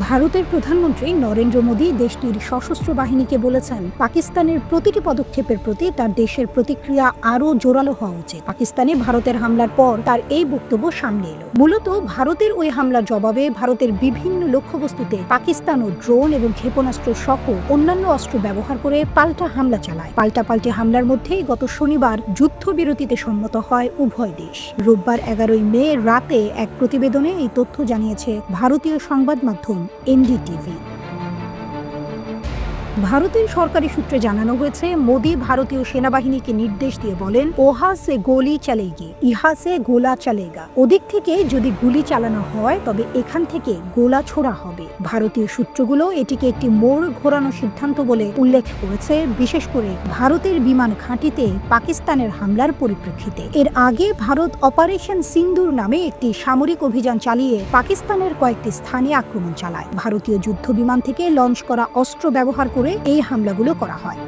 ভারতের প্রধানমন্ত্রী নরেন্দ্র মোদী দেশটির সশস্ত্র বাহিনীকে বলেছেন, পাকিস্তানের প্রতিটি পদক্ষেপের প্রতি তার দেশের প্রতিক্রিয়া আরও জোরালো হওয়া উচিত। পাকিস্তানে ভারতের হামলার পর তার এই বক্তব্য সামনে এলো। মূলত ভারতের ওই হামলার জবাবে ভারতের বিভিন্ন লক্ষ্যবস্তুতে পাকিস্তানও ড্রোন এবং ক্ষেপণাস্ত্র সহ অন্যান্য অস্ত্র ব্যবহার করে পাল্টা হামলা চালায়। পাল্টাপাল্টি হামলার মধ্যেই গত শনিবার যুদ্ধবিরতিতে সম্মত হয় উভয় দেশ। রোববার 11 মে রাতে এক প্রতিবেদনে এই তথ্য জানিয়েছে ভারতীয় সংবাদ মাধ্যম এনডিটিভি। ভারতের সরকারি সূত্রে জানানো হয়েছে, মোদী ভারতীয় সেনাবাহিনীকে নির্দেশ দিয়ে বলেন, ওহা সে গোলি চলেগি, ইহা সে গোলা চলেগা। ওদিক থেকে যদি গুলি চালানো হয় তবে এখান থেকে গোলা ছোড়া হবে। ভারতীয় সূত্রগুলো এটিকে একটি মোড় ঘোরানো সিদ্ধান্ত বলে উল্লেখ করেছে, বিশেষ করে ভারতের বিমান ঘাঁটিতে পাকিস্তানের হামলার পরিপ্রেক্ষিতে। এর আগে ভারত অপারেশন সিন্দুর নামে একটি সামরিক অভিযান চালিয়ে পাকিস্তানের কয়েকটি স্থানে আক্রমণ চালায়। ভারতীয় যুদ্ধ বিমান থেকে লঞ্চ করা অস্ত্র ব্যবহার করে এই হামলাগুলো করা হয়।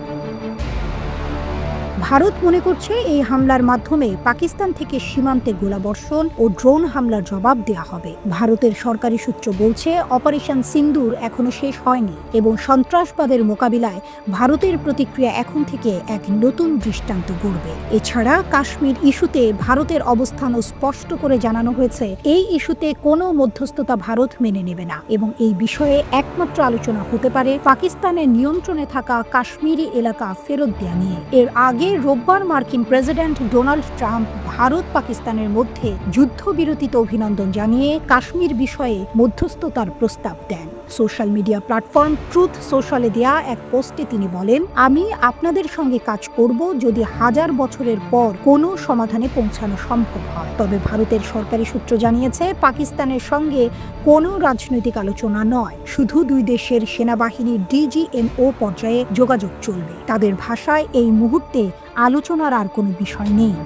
ভারত মনে করছে এই হামলার মাধ্যমে পাকিস্তান থেকে সীমান্তে গোলাবর্ষণ ও ড্রোন হামলার জবাব দেওয়া হবে। ভারতের সরকারি সূত্র বলছে, অপারেশন সিন্দুর এখনো শেষ হয়নি এবং সন্ত্রাসবাদের মোকাবিলায় ভারতের প্রতিক্রিয়া এখন থেকে এক নতুন দৃষ্টান্ত গড়বে। এছাড়া কাশ্মীর ইস্যুতে ভারতের অবস্থানও স্পষ্ট করে জানানো হয়েছে, এই ইস্যুতে কোনো মধ্যস্থতা ভারত মেনে নেবে না এবং এই বিষয়ে একমাত্র আলোচনা হতে পারে পাকিস্তানের নিয়ন্ত্রণে থাকা কাশ্মীরি এলাকা ফেরত দেওয়া নিয়ে। এর আগে রোববার মার্কিন প্রেসিডেন্ট ডোনাল্ড ট্রাম্প ভারত পাকিস্তানের মধ্যে যুদ্ধবিরতিতে অভিনন্দন জানিয়ে কাশ্মীর বিষয়ে মধ্যস্থতার প্রস্তাব দেন। সোশ্যাল মিডিয়া প্ল্যাটফর্ম ট্রুথ সোশ্যালে দেয়া এক পোস্টে তিনি বলেন, আমি আপনাদের সঙ্গে কাজ করব যদি 1000 বছরের পর কোনো সমাধানে পৌঁছানো সম্ভব হয়। তবে ভারতের সরকারি সূত্র জানিয়েছে, পাকিস্তানের সঙ্গে কোনো রাজনৈতিক আলোচনা নয়, শুধু দুই দেশের সেনাবাহিনীর ডিজিএমও পর্যায়ে যোগাযোগ চলবে। তাদের ভাষায় এই মুহূর্তে আলোচনার আর কোনো বিষয় নেই।